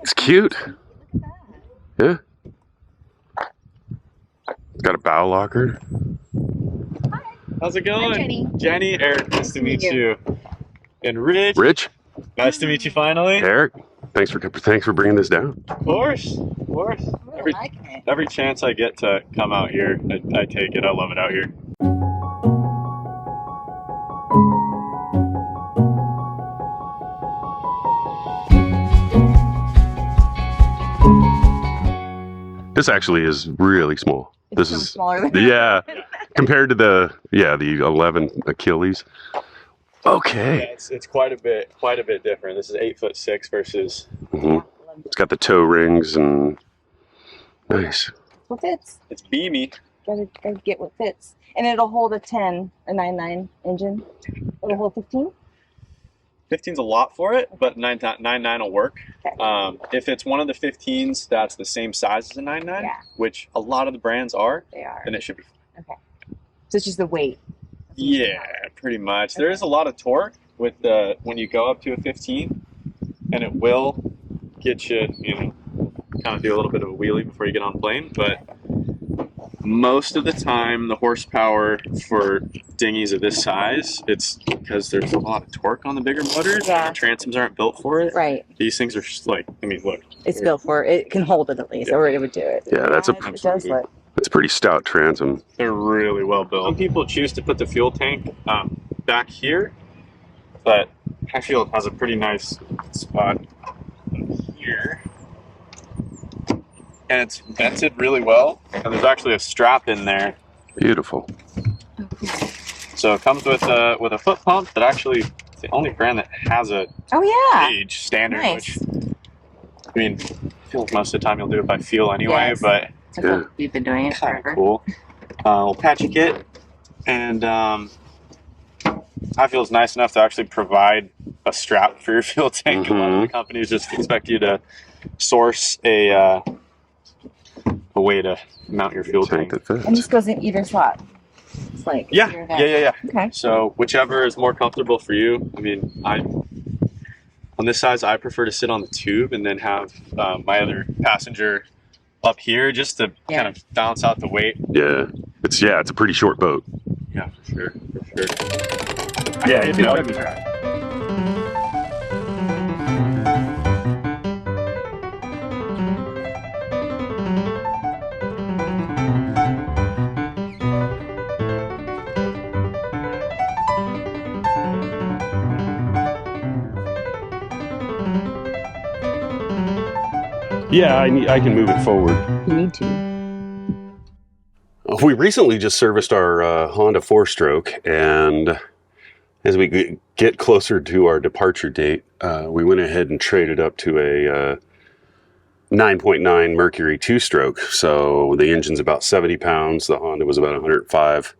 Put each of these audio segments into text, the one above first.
It's cute. Look at that. Yeah. It's got a bow locker. Hi. How's it going? Hi, Jenny. Jenny, Eric, nice to meet you. And Rich. Rich. Nice to meet you finally. Eric. Thanks for bringing this down. Of course, of course. I'm really liking it. Every chance I get to come out here, I take it. I love it out here. This actually is really small. It's This so is smaller than yeah, compared to the 11 Achilles. Okay. Yeah, it's quite a bit different. This is 8'6" versus. It's got the toe rings and nice. What fits? It's beamy. Gotta get what fits. And it'll hold a 10, a 9.9 engine. It'll hold 15? 15's a lot for it, but 9.9 will work. Okay. If it's one of the 15s that's the same size as a 9.9, Yeah. which a lot of the brands are, They are. then it should be. Okay. So it's just the weight. Yeah, pretty much. There is a lot of torque with the when you go up to a 15, and it will get you, kind of do a little bit of a wheelie before you get on plane. But most of the time, the horsepower for dinghies of this size, it's because there's a lot of torque on the bigger motors. Yeah. And the transoms aren't built for it. Right. These things are just like, look. It's built for it. It can hold it at least, or it would do it. Yeah, that's it does look. It's a pretty stout transom. They're really well built. Some people choose to put the fuel tank back here, but Highfield has a pretty nice spot here. And it's vented really well, and there's actually a strap in there. Beautiful. So it comes with a foot pump that actually is the only brand that has a gauge standard, Nice. which, I feel like most of the time you'll do it by feel anyway, Yes. but Yeah. We've been doing it kind of forever. cool. Little patchy kit, and Highfield's nice enough to actually provide a strap for your fuel tank. A lot of the companies just expect you to source a way to mount your fuel tank. That fits. And this goes in either slot. It's like Yeah. either that. Okay. So whichever is more comfortable for you. On this size, I prefer to sit on the tube and then have my other passenger up here just to kind of balance out the weight. Yeah. It's a pretty short boat. Yeah, for sure. Yeah, if you know. Yeah, I can move it forward. You need to. We recently just serviced our Honda 4-stroke, and as we get closer to our departure date, we went ahead and traded up to a 9.9 Mercury 2-stroke. So the engine's about 70 pounds. The Honda was about 105.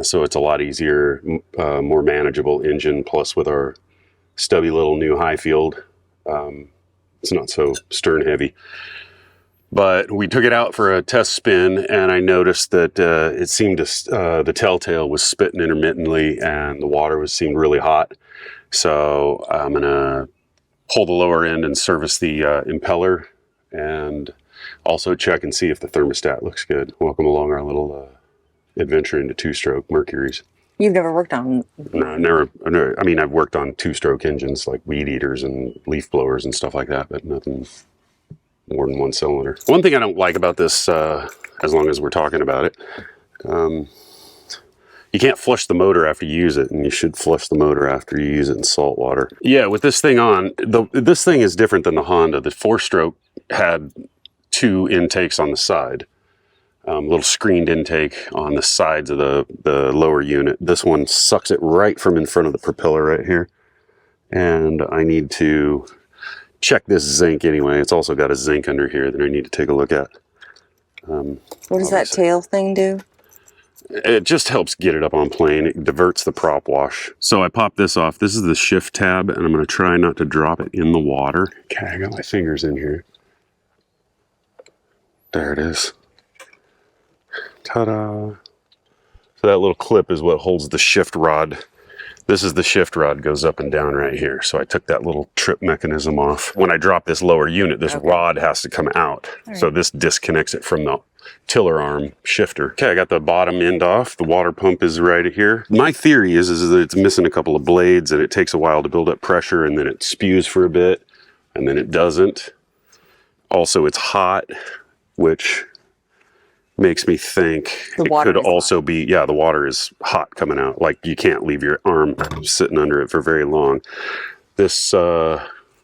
So it's a lot easier, more manageable engine. Plus with our stubby little new Highfield, it's not so stern heavy. But we took it out for a test spin, and I noticed that it seemed to the telltale was spitting intermittently, and the water seemed really hot. So I'm gonna pull the lower end and service the impeller, and also check and see if the thermostat looks good. Welcome along our little adventure into 2-stroke Mercuries. You've never worked on? No, never. I've worked on 2-stroke engines like weed eaters and leaf blowers and stuff like that, but nothing more than one cylinder. One thing I don't like about this, as long as we're talking about it, you can't flush the motor after you use it, and you should flush the motor after you use it in salt water. Yeah, with this thing on, this thing is different than the Honda. The 4-stroke had 2 intakes on the side. Little screened intake on the sides of the lower unit. This one sucks it right from in front of the propeller right here. And I need to check this zinc anyway. It's also got a zinc under here that I need to take a look at. What does that tail thing do? It just helps get it up on plane. It diverts the prop wash. So I popped this off. This is the shift tab, and I'm going to try not to drop it in the water. Okay, I got my fingers in here. There it is. Ta-da! So that little clip is what holds the shift rod This is the shift rod goes up and down right here. So I took that little trip mechanism off. When I drop this lower unit, this rod has to come out. So this disconnects it from the tiller arm shifter. Okay, I got the bottom end off. The water pump is right here. My theory is that it's missing a couple of blades and it takes a while to build up pressure and then it spews for a bit and then it doesn't. Also, it's hot, which makes me think it could also be, yeah, the water is hot coming out. Like you can't leave your arm sitting under it for very long. This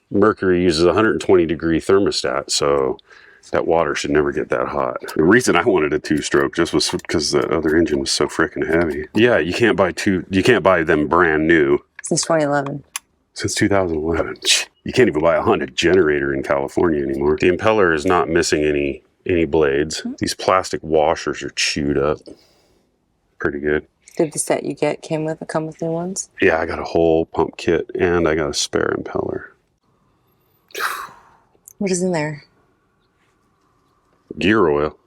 Mercury uses a 120-degree thermostat, so that water should never get that hot. The reason I wanted a two-stroke just was because the other engine was so freaking heavy. Yeah, you can't buy them brand new. Since 2011. Since 2011. You can't even buy a Honda generator in California anymore. The impeller is not missing any blades. These plastic washers are chewed up. Pretty good. Did the set you get come with new ones? Yeah, I got a whole pump kit and I got a spare impeller. What is in there? Gear oil.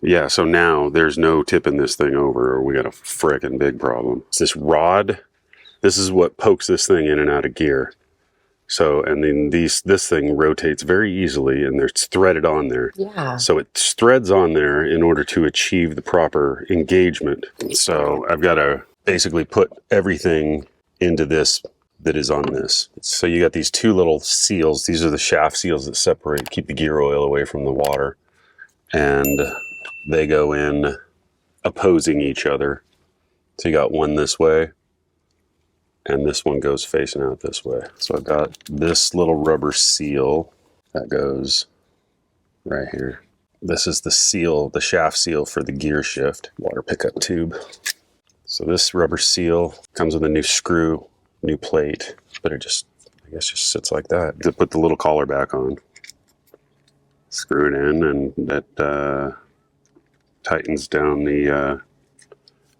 Yeah, so now there's no tipping this thing over or we got a frickin' big problem. It's this rod. This is what pokes this thing in and out of gear. So, and then this thing rotates very easily and it's threaded on there. Yeah. So it threads on there in order to achieve the proper engagement. So I've got to basically put everything into this that is on this. So you got these two little seals. These are the shaft seals that separate, keep the gear oil away from the water. And they go in opposing each other. So you got one this way. And this one goes facing out this way. So I've got this little rubber seal that goes right here. This is the seal, the shaft seal for the gear shift, water pickup tube. So this rubber seal comes with a new screw, new plate, but it just, I guess, just sits like that. To put the little collar back on, screw it in, and that tightens down the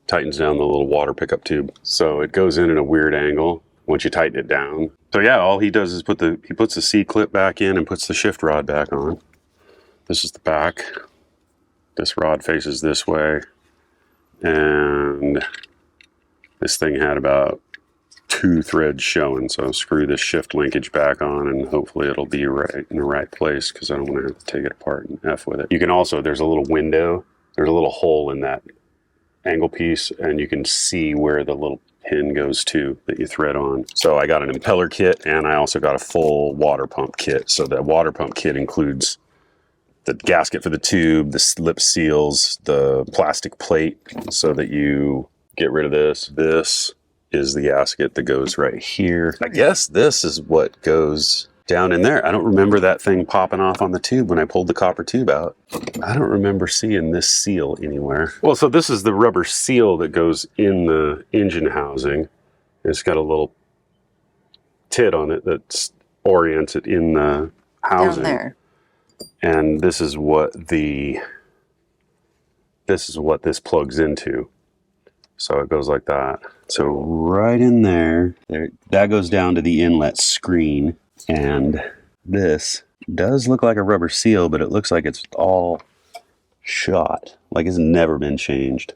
little water pickup tube. So it goes in a weird angle once you tighten it down. So yeah, all he does is he puts the C-clip back in and puts the shift rod back on. This is the back. This rod faces this way. And this thing had about 2 threads showing. So I'll screw this shift linkage back on and hopefully it'll be right in the right place because I don't want to have to take it apart and F with it. You can also, there's a little window, there's a little hole in that angle piece and you can see where the little pin goes to that you thread on. So I got an impeller kit and I also got a full water pump kit. So that water pump kit includes the gasket for the tube, the slip seals, the plastic plate so that you get rid of this. This is the gasket that goes right here. I guess this is what goes down in there. I don't remember that thing popping off on the tube when I pulled the copper tube out. I don't remember seeing this seal anywhere. Well, so this is the rubber seal that goes in the engine housing. It's got a little tit on it that's oriented in the housing. Down there. And this is what this plugs into. So it goes like that. So right in there, that goes down to the inlet screen. And this does look like a rubber seal, but it looks like it's all shot, like it's never been changed.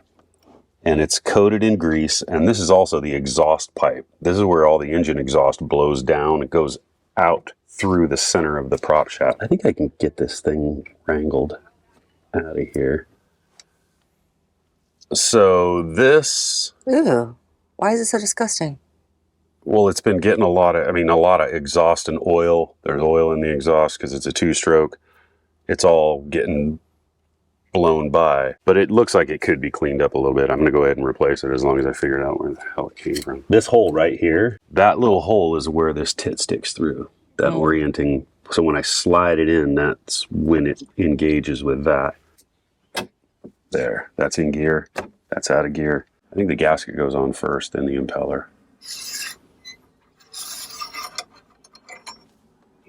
And it's coated in grease. And this is also the exhaust pipe. This is where all the engine exhaust blows down. It goes out through the center of the prop shaft. I think I can get this thing wrangled out of here. So this... Ew. Why is it so disgusting? Well, it's been getting a lot of exhaust and oil. There's oil in the exhaust because it's a 2-stroke. It's all getting blown by. But it looks like it could be cleaned up a little bit. I'm going to go ahead and replace it as long as I figured out where the hell it came from. This hole right here, that little hole is where this tit sticks through. That orienting. So when I slide it in, that's when it engages with that. There. That's in gear. That's out of gear. I think the gasket goes on first, then the impeller.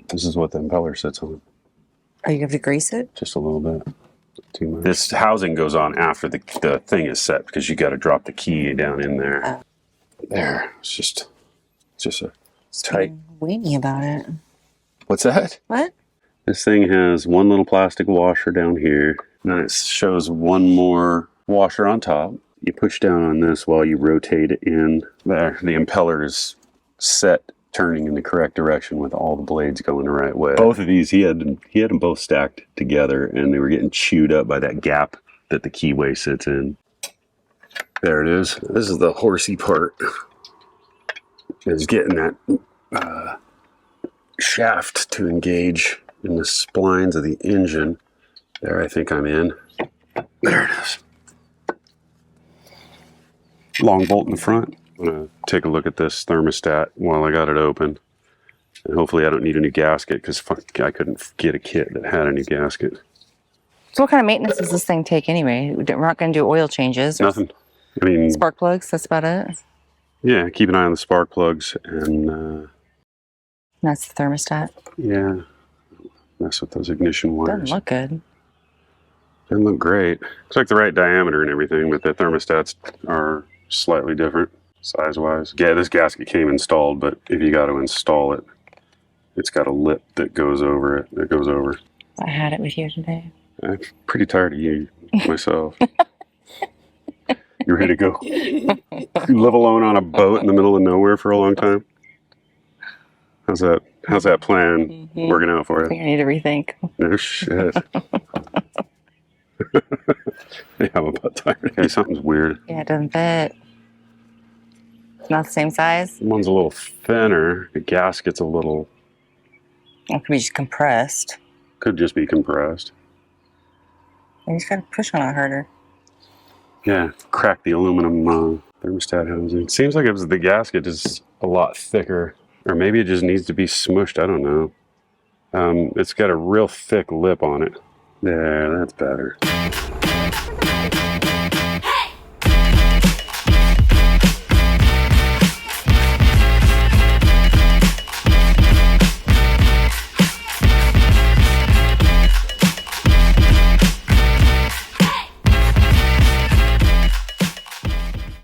This is what the impeller sits on. Are you going to grease it? Just a little bit. Too much. This housing goes on after the thing is set because you got to drop the key down in there. There. It's just a tight. Weenie about it. What's that? What? This thing has one little plastic washer down here. And then it shows one more washer on top. You push down on this while you rotate it in. There, the impeller is set, turning in the correct direction with all the blades going the right way. Both of these, he had them both stacked together, and they were getting chewed up by that gap that the keyway sits in. There it is. This is the horsey part. It's getting that shaft to engage in the splines of the engine. There, I think I'm in. There it is. Long bolt in the front. I'm gonna take a look at this thermostat while I got it open. And hopefully I don't need a new gasket, because I couldn't get a kit that had a new gasket. So what kind of maintenance does this thing take anyway? We're not going to do oil changes. Nothing. I mean, Spark plugs, that's about it. yeah, keep an eye on the spark plugs, and That's the thermostat. yeah, mess with those ignition wires. Doesn't look good. Doesn't look great. Looks like the right diameter and everything, but the thermostats are slightly different size-wise. Yeah, this gasket came installed, but if you got to install it, it's got a lip that goes over it. That goes over. I had it with you today. I'm pretty tired of you myself. You ready to go live alone on a boat in the middle of nowhere for a long time? How's that? How's that plan working out for I you? think I need to rethink. No shit. Yeah, I'm about tired. Okay, something's weird. Yeah, it doesn't fit. Not the same size. One's a little thinner. The gasket's a little. It could be just compressed. Could just be compressed. You just got to push on it harder. Yeah, crack the aluminum thermostat housing. Seems like the gasket is a lot thicker, or maybe it just needs to be smushed. I don't know. It's got a real thick lip on it. There, that's better.